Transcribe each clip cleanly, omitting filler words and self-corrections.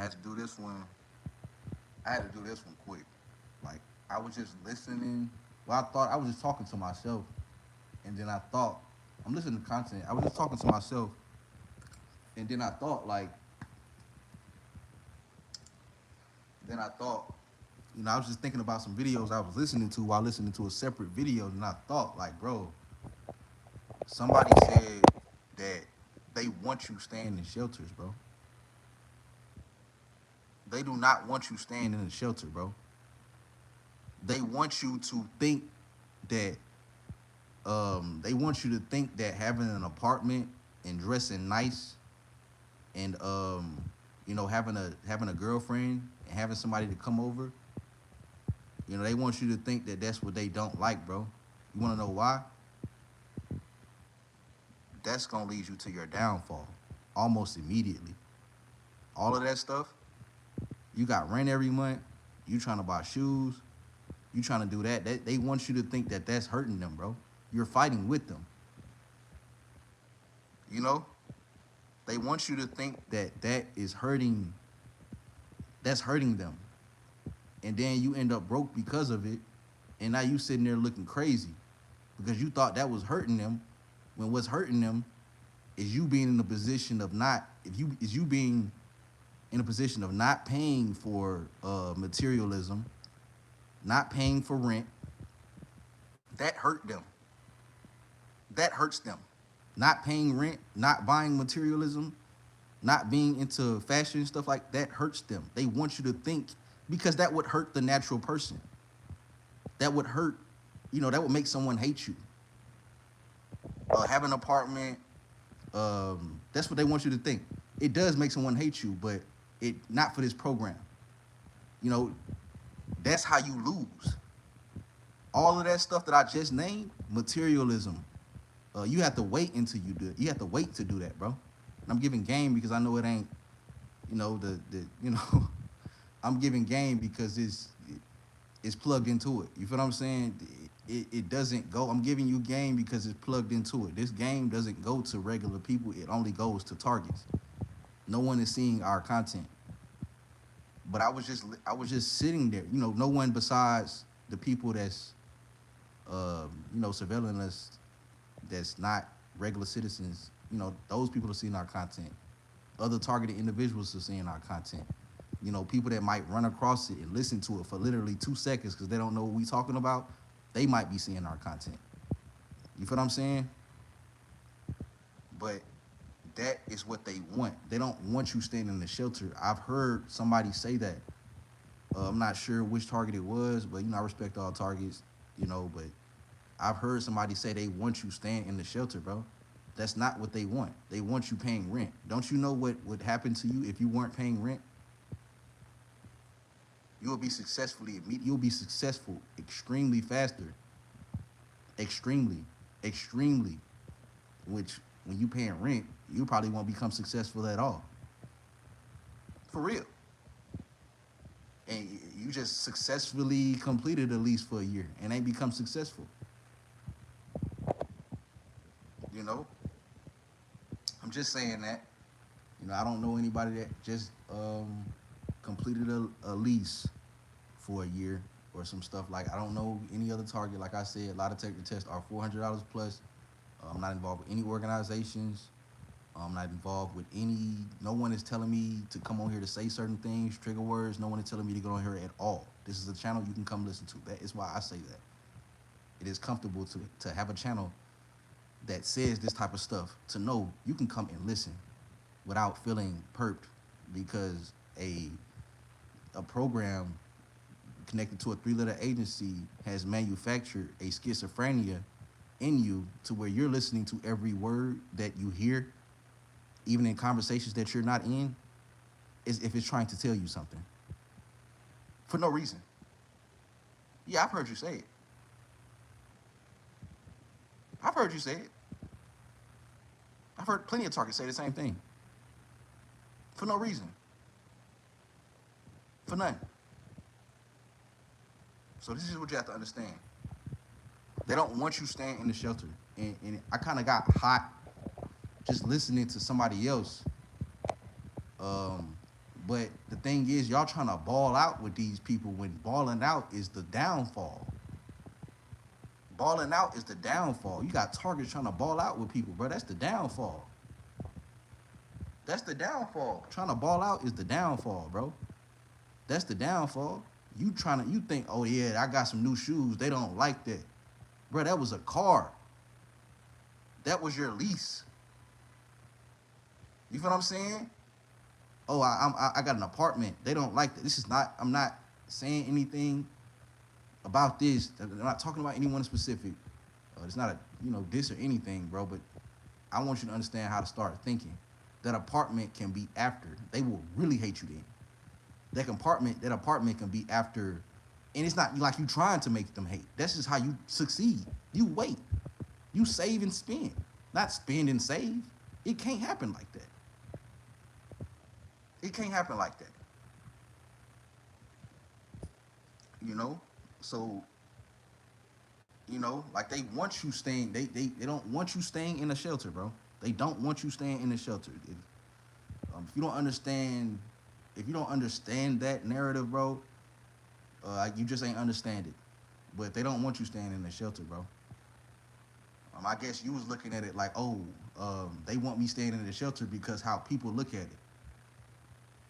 I had to do this one. I had to do this one quick. Like I was just listening. Well, I thought I was just talking to myself, and then I thought I'm listening to content. I was just talking to myself, and then I thought like, then I thought, I was just thinking about some videos I was listening to while listening to a separate video, and I thought like, bro, somebody said that they want you staying in shelters, bro. They do not want you staying in a shelter, bro. They want you to think that they want you to think that having an apartment and dressing nice and having a girlfriend and having somebody to come over, they want you to think that that's what they don't like, bro. You want to know why? That's gonna lead you to your downfall almost immediately. All of that stuff, you got rent every month. You trying to buy shoes. You trying to do that. They want you to think that that's hurting them, bro. You're fighting with them. You know, they want you to think that is hurting. That's hurting them, and then you end up broke because of it, and now you sitting there looking crazy because you thought that was hurting them, when what's hurting them is you being in a position of not if you is you being in a position of not paying for materialism, not paying for rent. That hurt them. That hurts them. Not paying rent, not buying materialism, not being into fashion stuff like that hurts them. They want you to think because that would hurt the natural person. That would hurt, that would make someone hate you. Have an apartment, that's what they want you to think. It does make someone hate you, but it not for this program. You know, that's how you lose. All of that stuff that I just named, materialism. You have to wait until you do it. You have to wait to do that, bro. And I'm giving game because I know it ain't, I'm giving game because it's plugged into it. You feel what I'm saying? It doesn't go. I'm giving you game because it's plugged into it. This game doesn't go to regular people. It only goes to targets. No one is seeing our content. But I was just sitting there. No one besides the people that's surveilling us, that's not regular citizens. Those people are seeing our content. Other targeted individuals are seeing our content. People that might run across it and listen to it for literally 2 seconds because they don't know what we talking about, they might be seeing our content. You feel what I'm saying? But that is what they want. They don't want you staying in the shelter. I've heard somebody say that. I'm not sure which target it was, but I respect all targets, but I've heard somebody say they want you staying in the shelter, bro. That's not what they want. They want you paying rent. Don't you know what would happen to you if you weren't paying rent? You'll be successful extremely faster. Extremely. Which when you paying rent, you probably won't become successful at all. For real. And you just successfully completed at least for a year and ain't become successful. You know? I'm just saying that. I don't know anybody that just completed a lease for a year or some stuff. Like, I don't know any other target. Like I said, a lot of technical tests are $400 plus. I'm not involved with any organizations. I'm not involved with any. No one is telling me to come on here to say certain things, trigger words. No one is telling me to go on here at all. This is a channel you can come listen to. That is why I say that. It is comfortable to have a channel that says this type of stuff, to know you can come and listen without feeling perped because a program connected to a 3-letter agency has manufactured a schizophrenia in you to where you're listening to every word that you hear, even in conversations that you're not in, is if it's trying to tell you something for no reason. Yeah, I've heard you say it. I've heard you say it. I've heard plenty of targets say the same thing. For no reason. For none. So this is what you have to understand. They don't want you staying in the shelter. And I kind of got hot just listening to somebody else. But the thing is, y'all trying to ball out with these people when balling out is the downfall. Balling out is the downfall. You got targets trying to ball out with people, bro. That's the downfall. That's the downfall. Trying to ball out is the downfall, bro. That's the downfall. You think, oh yeah, I got some new shoes. They don't like that. Bro, that was a car. That was your lease. You feel what I'm saying? Oh, I got an apartment. They don't like that. This is not, I'm not saying anything about this. I'm not talking about anyone specific. It's not a, diss or anything, bro, but I want you to understand how to start thinking. That apartment can be after. They will really hate you then. That apartment can be after, and it's not like you trying to make them hate. That's just how you succeed. You wait. You save and spend. Not spend and save. It can't happen like that. It can't happen like that. So, like they want you staying, they don't want you staying in a shelter, bro. They don't want you staying in a shelter. If you don't understand, that narrative, bro, you just ain't understand it. But they don't want you staying in a shelter, bro. I guess you was looking at it like, they want me staying in the shelter because how people look at it.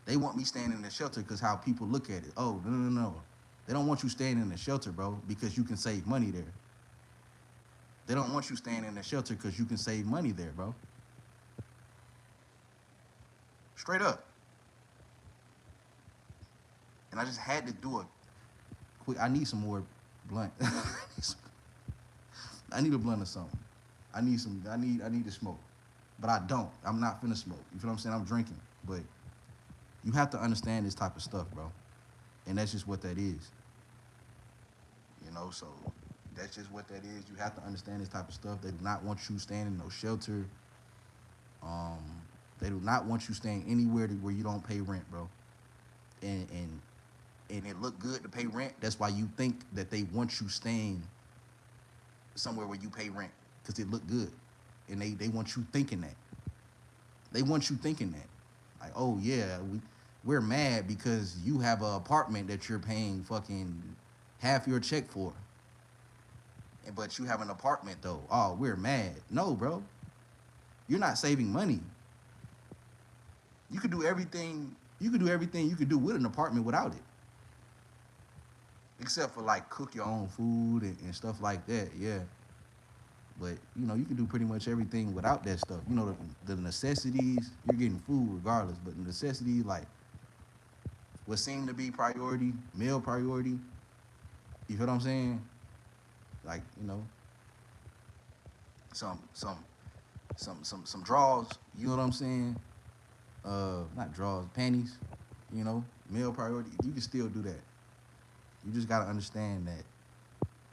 They want me staying in the shelter because how people look at it. Oh, no. They don't want you staying in the shelter, bro, because you can save money there. They don't want you staying in the shelter because you can save money there, bro. Straight up. And I just had to do it quick. I need some more blunt. I need a blunt or something. I need to smoke. But I don't. I'm not finna smoke. You feel what I'm saying? I'm drinking. But you have to understand this type of stuff, bro. And that's just what that is. So that's just what that is. You have to understand this type of stuff. They do not want you staying in no shelter. They do not want you staying anywhere where you don't pay rent, bro. And it look good to pay rent. That's why you think that they want you staying somewhere where you pay rent, because it look good. And they want you thinking that. They want you thinking that. Like, oh yeah, we're mad because you have an apartment that you're paying fucking half your check for. But you have an apartment though. Oh, we're mad. No, bro. You're not saving money. You could do everything you could do with an apartment without it. Except for like cook your own food and stuff like that, yeah. But you can do pretty much everything without that stuff. The necessities, you're getting food regardless, but the necessities, like what seem to be priority, meal priority, you feel what I'm saying? Like, some draws, you know what I'm saying? Not draws, panties, meal priority. You can still do that. You just gotta understand that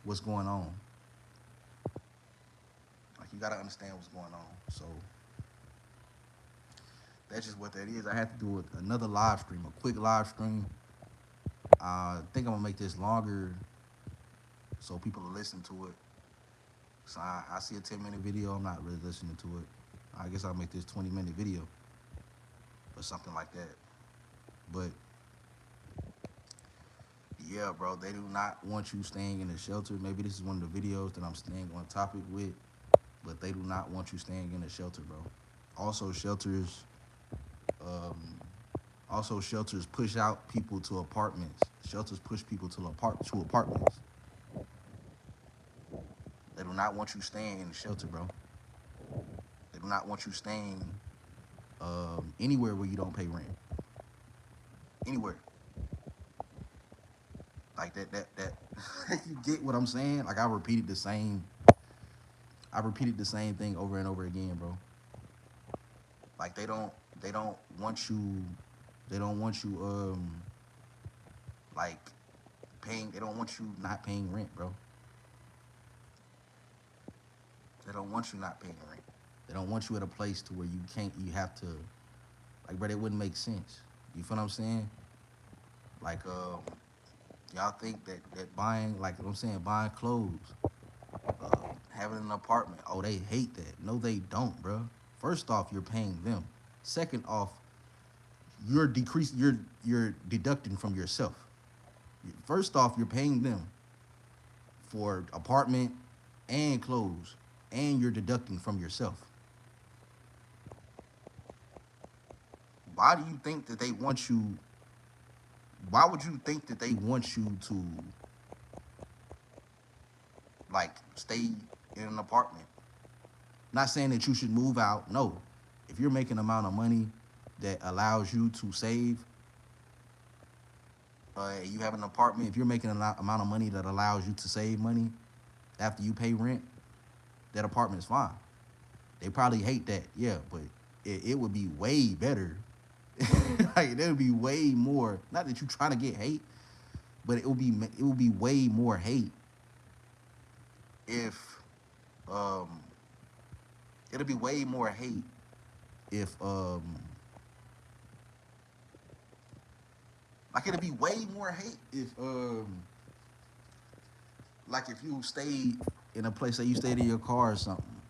what's going on. Like, you gotta understand what's going on. So that's just what that is. I had to do another live stream, a quick live stream. I think I'm gonna make this longer so people will listen to it. So I see a 10-minute video, I'm not really listening to it. I guess I'll make this 20-minute video or something like that. But yeah, bro, they do not want you staying in a shelter. Maybe this is one of the videos that I'm staying on topic with, but they do not want you staying in a shelter, bro. Also, shelters push out people to apartments. Shelters push people to apartments. They do not want you staying in the shelter, bro. They do not want you staying anywhere where you don't pay rent. Anywhere. Like that you get what I'm saying? Like I repeated the same thing over and over again, bro. Like they don't want you like paying, they don't want you not paying rent, bro. They don't want you not paying rent. They don't want you at a place to where you have to, like, bro, it wouldn't make sense. You feel what I'm saying? Like, y'all think that buying, like what I'm saying, buying clothes, having an apartment, oh, they hate that. No, they don't, bro. First off, you're paying them. Second off, you're deducting from yourself. First off, you're paying them for apartment and clothes, and you're deducting from yourself. Why do you think that they want you? Why would you think that they want you to like stay in an apartment? Not saying that you should move out. No, if you're making an amount of money that allows you to save, you have an apartment. If you're making an amount of money that allows you to save money after you pay rent, that apartment is fine. They probably hate that, yeah, but it would be way better. Like there would be way more. Not that you're trying to get hate, but it would be way more hate if um it'll be way more hate if like it'll be way more hate if like if you stayed in a place that you stayed in your car or something,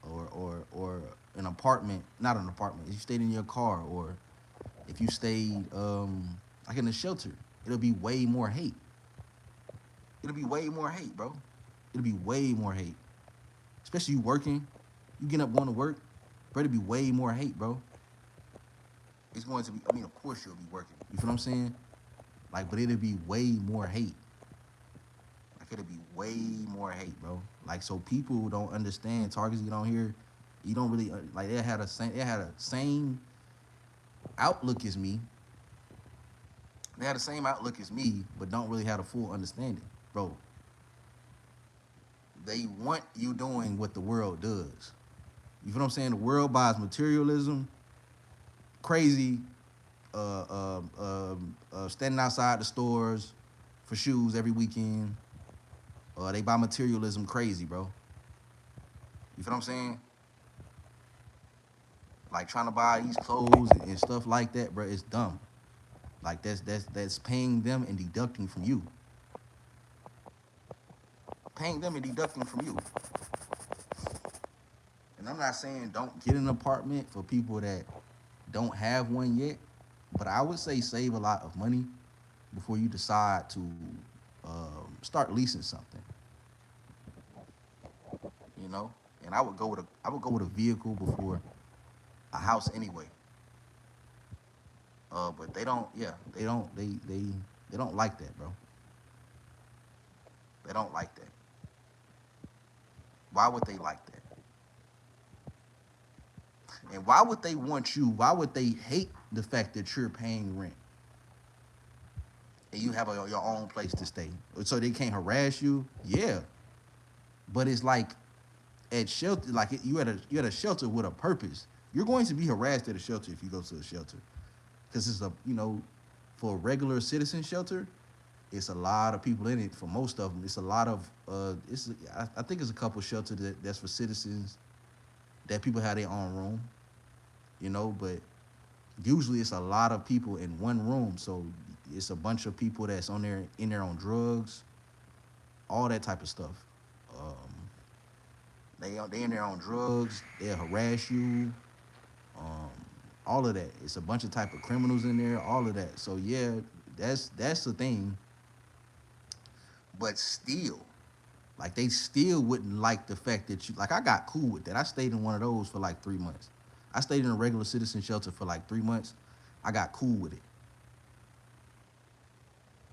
or an apartment, not an apartment. If you stayed in your car, or if you stayed like in a shelter, it'll be way more hate. It'll be way more hate, bro. It'll be way more hate. Especially you working, you getting up going to work, bro. It'll be way more hate, bro. It's going to be. I mean, of course you'll be working. You feel what I'm saying? Like, but it'll be way more hate. Like it'll be way more hate, bro. Like so people don't understand. Targets get on here, you don't really like. They had a same outlook as me. They had the same outlook as me, but don't really have a full understanding, bro. They want you doing what the world does. You feel what I'm saying? The world buys materialism, crazy, standing outside the stores for shoes every weekend. They buy materialism crazy, bro. You feel what I'm saying? Like trying to buy these clothes and stuff like that, bro. It's dumb. Like that's paying them and deducting from you. Paying them and deducting from you. And I'm not saying don't get an apartment for people that don't have one yet, but I would say save a lot of money before you decide to start leasing something. You know, and I would go with a vehicle before a house anyway. But they don't. Yeah, they don't like that, bro. They don't like that. Why would they like that? And why would they want you? Why would they hate the fact that you're paying rent and you have your own place to stay? So they can't harass you? Yeah, but it's like at shelter, like you at a shelter with a purpose. You're going to be harassed at a shelter if you go to a shelter, because it's a for a regular citizen shelter, it's a lot of people in it. For most of them, it's a lot of I think it's a couple shelters that's for citizens that people have their own room, but usually it's a lot of people in one room. So it's a bunch of people that's on there in there on drugs, all that type of stuff. Um, they in there on drugs. They'll harass you. Um, all of that. It's a bunch of type of criminals in there. All of that. So yeah, that's the thing. But still, like they still wouldn't like the fact that you like. I got cool with that. I stayed in one of those for like 3 months. I stayed in a regular citizen shelter for like 3 months. I got cool with it.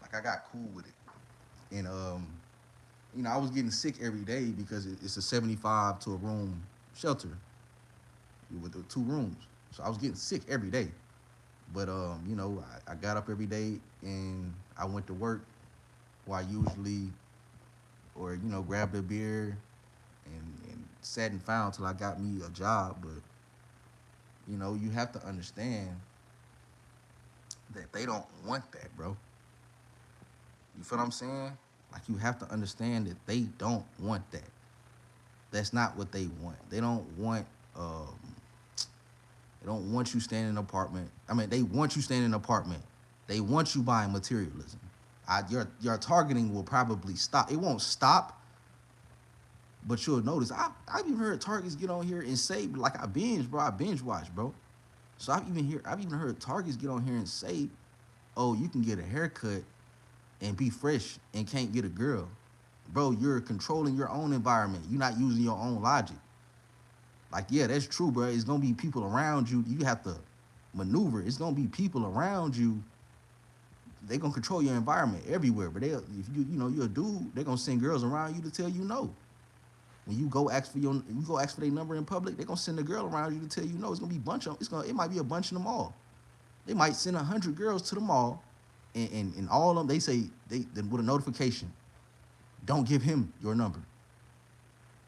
Like I got cool with it, and I was getting sick every day because it's a 75 to a room shelter with the 2 rooms. So I was getting sick every day. But I got up every day and I went to work, where I usually, or grabbed a beer and sat and found till I got me a job. But you have to understand that they don't want that, bro. You feel what I'm saying? Like you have to understand that they don't want that. That's not what they want. They don't want you staying in an apartment. I mean, they want you staying in an apartment. They want you buying materialism. Your targeting will probably stop. It won't stop, but you'll notice. I've even heard targets get on here and say, like, I binge, bro. I binge watch, bro. So I've even heard Targets get on here and say, "Oh, you can get a haircut and be fresh and can't get a girl." Bro, you're controlling your own environment. You're not using your own logic. Like, yeah, that's true, bro. It's gonna be people around you. You have to maneuver. It's gonna be people around you. They gonna control your environment everywhere. But if you're a dude, they gonna send girls around you to tell you no. When you go ask for their number in public, they gonna send a girl around you to tell you no. It's gonna be a bunch of it might be a bunch in the mall. They might send 100 girls to the mall, and all of them they say then with a notification, don't give him your number.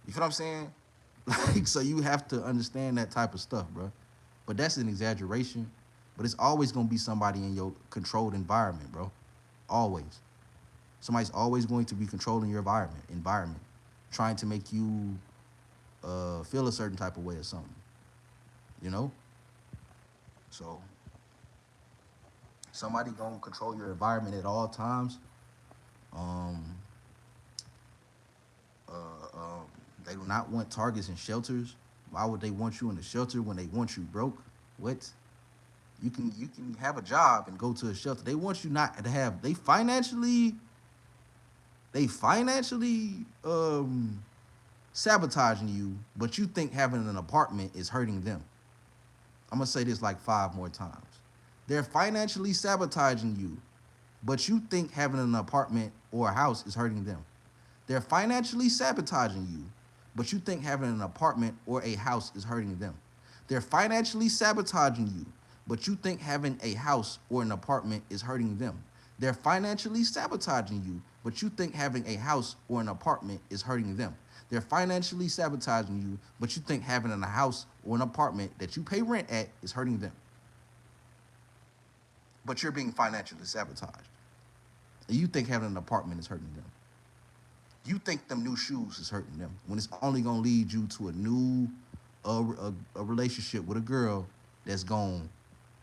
You feel what I'm saying? Like, so you have to understand that type of stuff, bro. But that's an exaggeration. But it's always gonna be somebody in your controlled environment, bro. Always. Somebody's always going to be controlling your environment, trying to make you feel a certain type of way or something. You know? So somebody gonna control your environment at all times. Um, they do not want targets in shelters. Why would they want you in the shelter when they want you broke? What? You can have a job and go to a shelter. They want you not to have. They financially sabotaging you, but you think having an apartment is hurting them. I'm gonna say this like 5 more times. They're financially sabotaging you, but you think having an apartment or a house is hurting them. They're financially sabotaging you, but you think having an apartment or a house is hurting them. They're financially sabotaging you, but you think having a house or an apartment is hurting them. They're financially sabotaging you, but you think having a house or an apartment is hurting them. They're financially sabotaging you, but you think having a house or an apartment that you pay rent at is hurting them. But you're being financially sabotaged. And you think having an apartment is hurting them. You think them new shoes is hurting them when it's only gonna lead you to a new a relationship with a girl that's gonna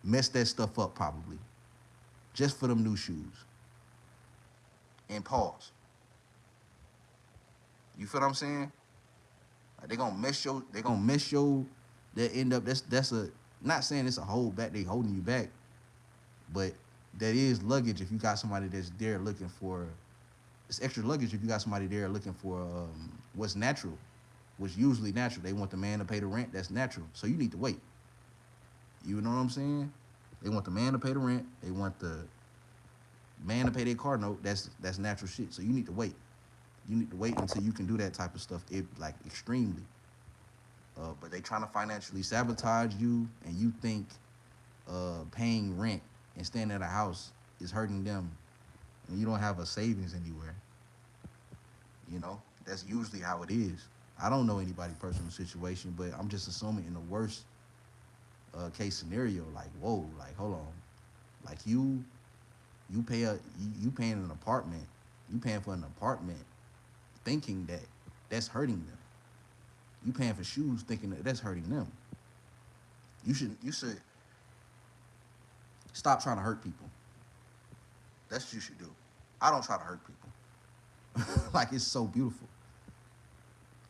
mess that stuff up probably just for them new shoes. And pause. You feel what I'm saying? Like they gonna mess your that end up that's a not saying it's a hold back, they holding you back, but that is luggage if you got somebody that's there looking for it's extra luggage if you got somebody there looking for what's natural, what's usually natural. They want the man to pay the rent, that's natural. So you need to wait. You know what I'm saying? They want the man to pay the rent, they want the man to pay their car note, that's natural shit. So you need to wait. You need to wait until you can do that type of stuff, like extremely. But they trying to financially sabotage you, and you think paying rent and staying at a house is hurting them, and you don't have a savings anywhere. You know, that's usually how it is. I don't know anybody's personal situation, but I'm just assuming in the worst case scenario, like whoa, like hold on, like you pay you paying an apartment, you paying for an apartment, thinking that that's hurting them. You paying for shoes, thinking that that's hurting them. You should stop trying to hurt people. That's what you should do. I don't try to hurt people. Like it's so beautiful.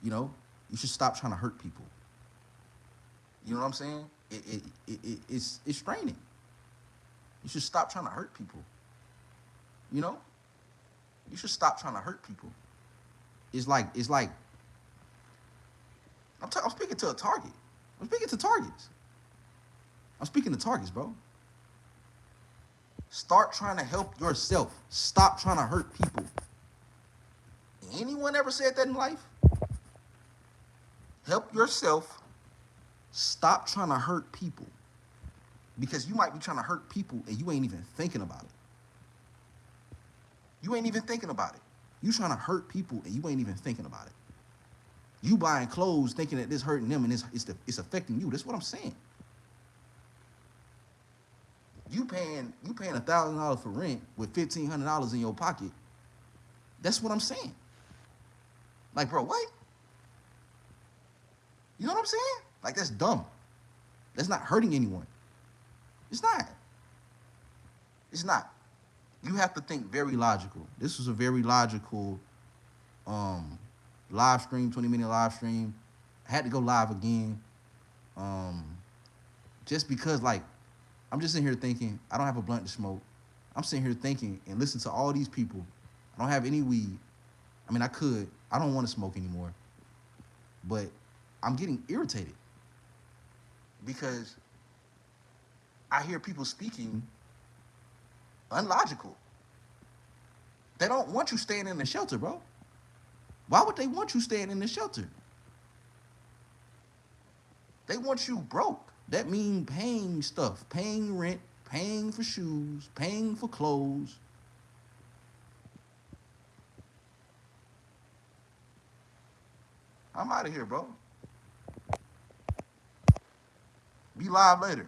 You know, you should stop trying to hurt people. You know what I'm saying? It's straining. You should stop trying to hurt people. You know, you should stop trying to hurt people. It's like I'm speaking to a target. I'm speaking to targets. I'm speaking to targets, bro. Start trying to help yourself. Stop trying to hurt people. Anyone ever said that in life? Help yourself. Stop trying to hurt people. Because you might be trying to hurt people and you ain't even thinking about it. You ain't even thinking about it. You trying to hurt people and you ain't even thinking about it. You buying clothes thinking that this hurting them and it's affecting you. That's what I'm saying. You paying $1,000 for rent with $1,500 in your pocket. That's what I'm saying. Like, bro, what? You know what I'm saying? Like, that's dumb. That's not hurting anyone. It's not. It's not. You have to think very logical. This was a very logical live stream, 20-minute live stream. I had to go live again. just because like I'm just sitting here thinking I don't have a blunt to smoke. I'm sitting here thinking and listen to all these people. I don't have any weed. I mean, I could. I don't want to smoke anymore. But I'm getting irritated because I hear people speaking unlogical. They don't want you staying in the shelter, bro. Why would they want you staying in the shelter? They want you broke. That means paying stuff, paying rent, paying for shoes, paying for clothes. I'm out of here, bro. Be live later.